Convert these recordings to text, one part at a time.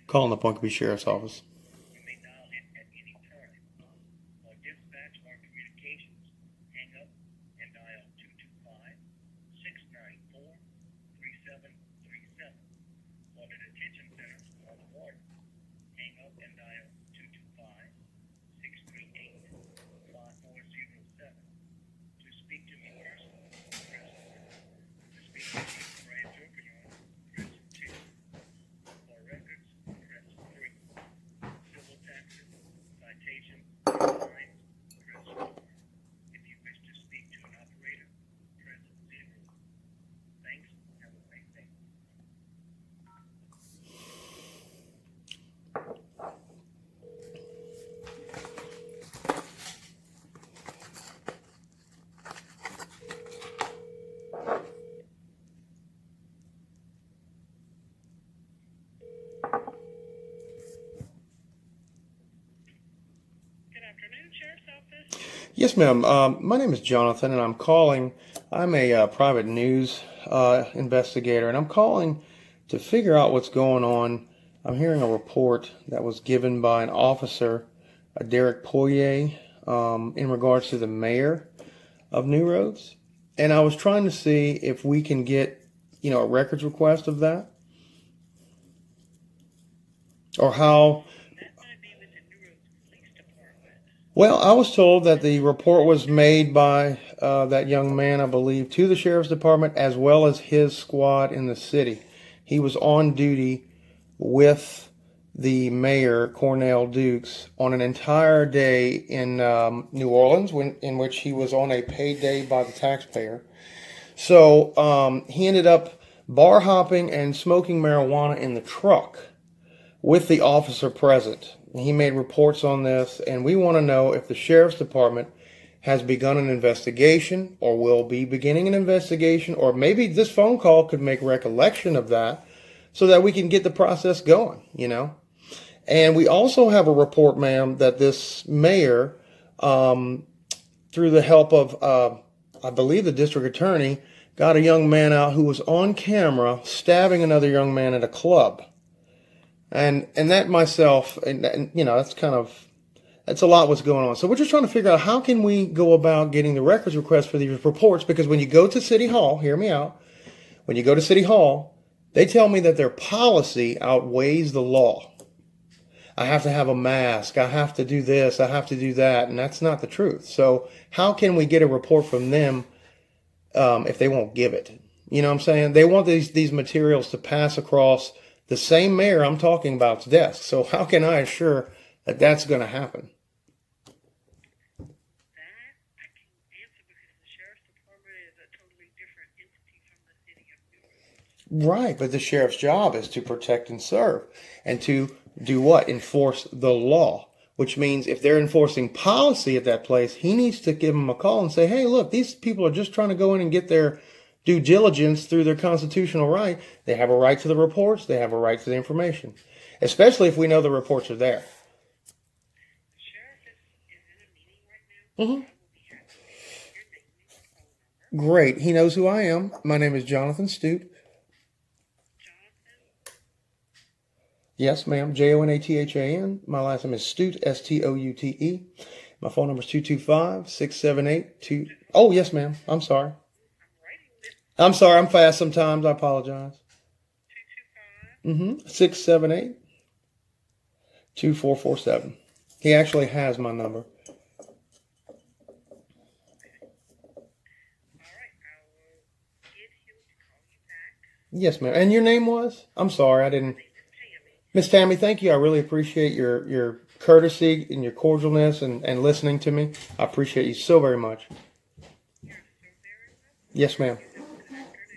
Calling the Punkeby Sheriff's Office. Yes, ma'am. My name is Jonathan, and I'm calling. I'm a private news investigator, and I'm calling to figure out what's going on. I'm hearing a report that was given by an officer, Derek Poirier, in regards to the mayor of New Roads, and I was trying to see if we can get, a records request of that, or how. Well, I was told that the report was made by that young man, I believe, to the sheriff's department as well as his squad in the city. He was on duty with the mayor, Cornell Dukes, on an entire day in New Orleans, in which he was on a paid day by the taxpayer. So he ended up bar hopping and smoking marijuana in the truck with the officer present. He made reports on this, and we want to know if the sheriff's department has begun an investigation or will be beginning an investigation, or maybe this phone call could make recollection of that so that we can get the process going, And we also have a report, ma'am, that this mayor, through the help of, I believe, the district attorney, got a young man out who was on camera stabbing another young man at a club. And that myself, and that's a lot what's going on. So we're just trying to figure out how can we go about getting the records request for these reports, because when you go to City Hall, hear me out, when you go to City Hall, they tell me that their policy outweighs the law. I have to have a mask, I have to do this, I have to do that, and that's not the truth. So how can we get a report from them if they won't give it? You know what I'm saying? They want these materials to pass across the same mayor I'm talking about's desk. So how can I assure that that's going to happen? That I can answer because the sheriff's department is a totally different entity from the city of New Orleans. Right, but the sheriff's job is to protect and serve, and to do what? Enforce the law, which means if they're enforcing policy at that place, he needs to give them a call and say, hey, look, these people are just trying to go in and get their due diligence through their constitutional right. They have a right to the reports. They have a right to the information, especially if we know the reports are there. The sheriff is in a meeting right now. Mm-hmm. I will be happy to get your name and phone number. Great. He knows who I am. My name is Jonathan Stute. Jonathan? Yes, ma'am. Jonathan. My last name is Stute, Stoute. My phone number is 225-678-2. Oh, yes, ma'am. I'm sorry. I'm sorry, I'm fast sometimes. I apologize. 225? 678-2447. He actually has my number. All right, I will get him to call you back. Yes, ma'am. And your name was? I'm sorry, I didn't. Miss Tammy, thank you. I really appreciate your courtesy and your cordialness and listening to me. I appreciate you so very much. You're so very welcome. Yes, ma'am.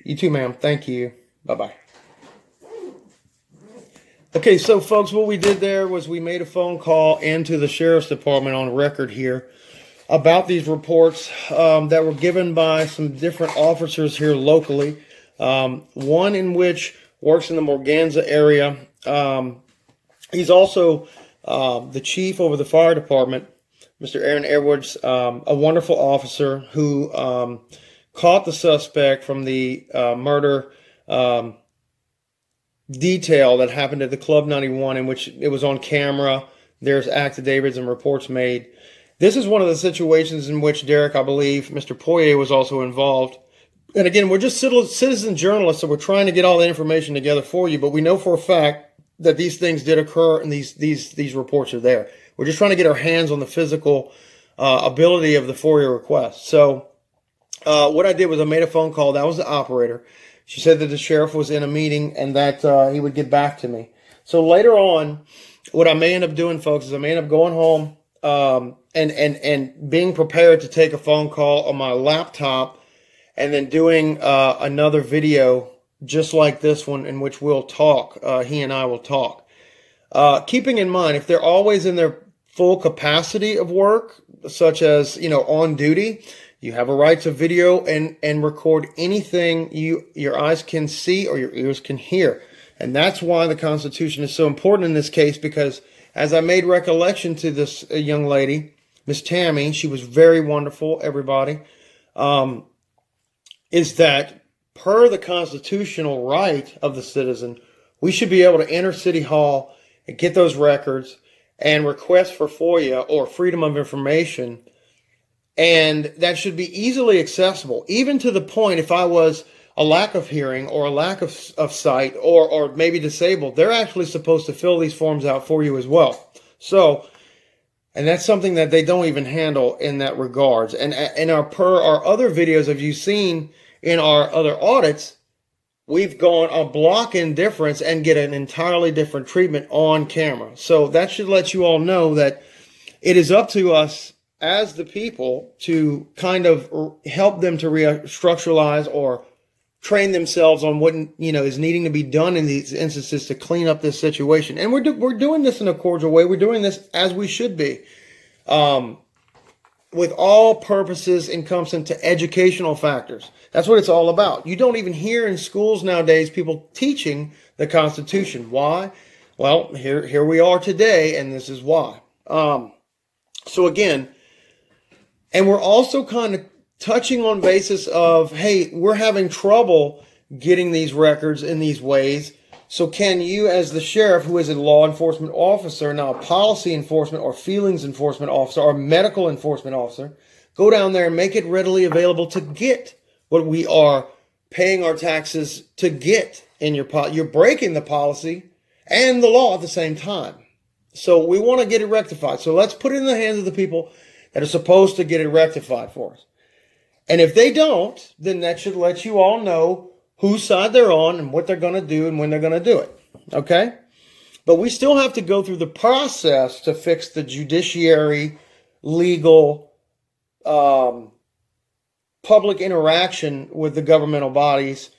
You too, ma'am. Thank you. Bye-bye. Okay, so folks, what we did there was we made a phone call into the sheriff's department on record here about these reports that were given by some different officers here locally. One in which works in the Morganza area. He's also the chief over the fire department, Mr. Aaron Edwards, a wonderful officer who caught the suspect from the murder um, detail that happened at the Club 91 in which it was on camera. There's affidavits and reports made. This is one of the situations in which Derek, I believe, Mr. Poirier was also involved. And again, we're just citizen journalists, so we're trying to get all the information together for you. But we know for a fact that these things did occur, and these reports are there. We're just trying to get our hands on the physical ability of the FOIA request. So what I did was I made a phone call. That was the operator. She said that the sheriff was in a meeting and that he would get back to me. So later on, what I may end up doing, folks, is I may end up going home and being prepared to take a phone call on my laptop, and then doing another video just like this one in which we'll talk. He and I will talk. Keeping in mind, if they're always in their full capacity of work, such as, on duty, you have a right to video and record anything your eyes can see or your ears can hear. And that's why the Constitution is so important in this case, because as I made recollection to this young lady, Miss Tammy, she was very wonderful, everybody, is that per the constitutional right of the citizen, we should be able to enter City Hall and get those records and request for FOIA or Freedom of Information. And that should be easily accessible, even to the point if I was a lack of hearing or a lack of sight or maybe disabled, they're actually supposed to fill these forms out for you as well. So, and that's something that they don't even handle in that regards. And per our other videos, have you seen in our other audits, we've gone a block in difference and get an entirely different treatment on camera. So that should let you all know that it is up to us as the people to kind of help them to restructuralize or train themselves on what is needing to be done in these instances to clean up this situation. And we're doing this in a cordial way. We're doing this as we should be, with all purposes encompassing to educational factors. That's what it's all about. You don't even hear in schools nowadays people teaching the Constitution. Why? Well, here we are today, and this is why. So again, and we're also kind of touching on basis of, hey, we're having trouble getting these records in these ways. So can you, as the sheriff, who is a law enforcement officer, now a policy enforcement or feelings enforcement officer or medical enforcement officer, go down there and make it readily available to get what we are paying our taxes to get in your policy? You're breaking the policy and the law at the same time. So we want to get it rectified. So let's put it in the hands of the people that are supposed to get it rectified for us. And if they don't, then that should let you all know whose side they're on and what they're going to do and when they're going to do it. Okay? But we still have to go through the process to fix the judiciary, legal, public interaction with the governmental bodies,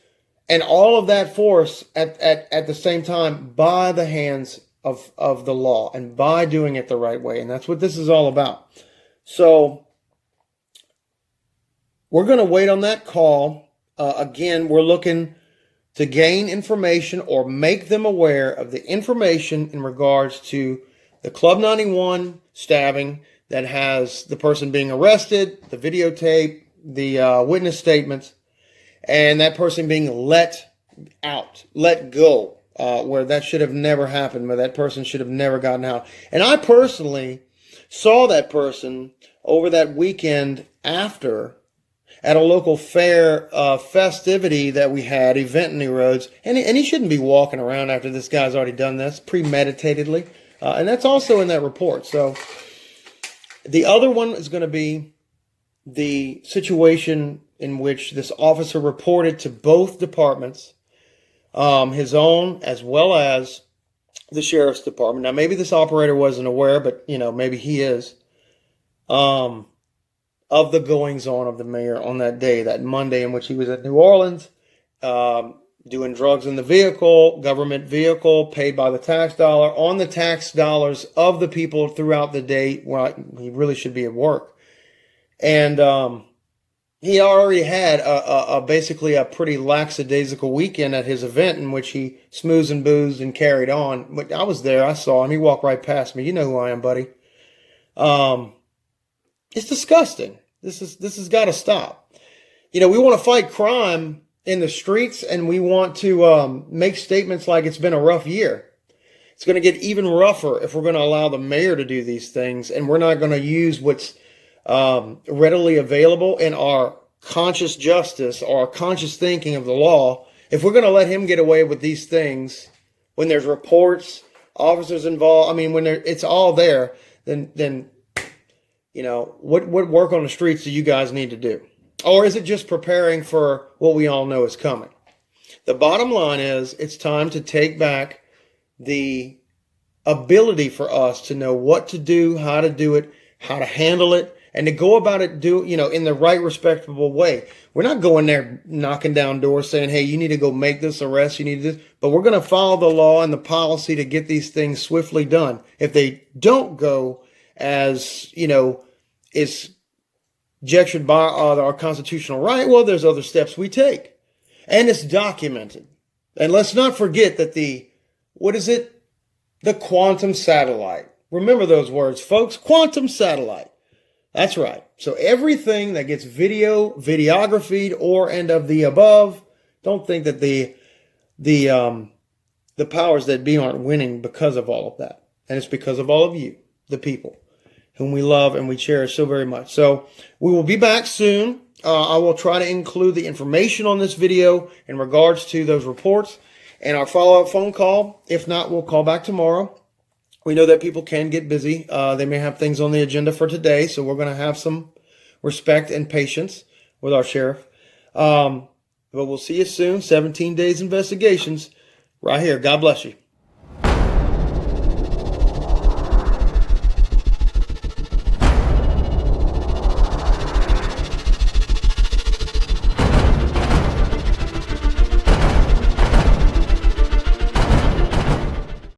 and all of that force at the same time by the hands of the law and by doing it the right way. And that's what this is all about. So we're going to wait on that call. Again, we're looking to gain information or make them aware of the information in regards to the Club 91 stabbing that has the person being arrested, the videotape, the witness statements, and that person being let out, let go, where that should have never happened, where that person should have never gotten out. And I personally saw that person over that weekend after at a local fair festivity that we had, event in New Roads, and he shouldn't be walking around after this guy's already done this premeditatedly, and that's also in that report. So the other one is going to be the situation in which this officer reported to both departments, his own as well as the sheriff's department. Now, maybe this operator wasn't aware, but maybe he is, of the goings on of the mayor on that day, that Monday in which he was at New Orleans, doing drugs in the vehicle, government vehicle, paid by the tax dollar, on the tax dollars of the people throughout the day. Well, he really should be at work. And he already had basically a pretty lackadaisical weekend at his event in which he smoozed and boozed and carried on. But I was there. I saw him. He walked right past me. You know who I am, buddy. It's disgusting. This has got to stop. We want to fight crime in the streets and we want to make statements like it's been a rough year. It's going to get even rougher if we're going to allow the mayor to do these things, and we're not going to use what's readily available in our conscious justice or our conscious thinking of the law. If we're going to let him get away with these things when there's reports, officers involved, I mean, when it's all there, then you know, what work on the streets do you guys need to do? Or is it just preparing for what we all know is coming? The bottom line is it's time to take back the ability for us to know what to do, how to do it, how to handle it, and to go about it in the right, respectable way. We're not going there knocking down doors saying, hey, you need to go make this arrest, you need this, but we're going to follow the law and the policy to get these things swiftly done. If they don't go as, is gestured by our constitutional right, well, there's other steps we take. And it's documented. And let's not forget that the quantum satellite. Remember those words, folks, quantum satellite. That's right. So everything that gets videographied, or and of the above, don't think that the powers that be aren't winning because of all of that. And it's because of all of you, the people, whom we love and we cherish so very much. So we will be back soon. I will try to include the information on this video in regards to those reports and our follow-up phone call. If not, we'll call back tomorrow. We know that people can get busy. They may have things on the agenda for today, so we're going to have some respect and patience with our sheriff. But we'll see you soon. 17 days investigations right here. God bless you.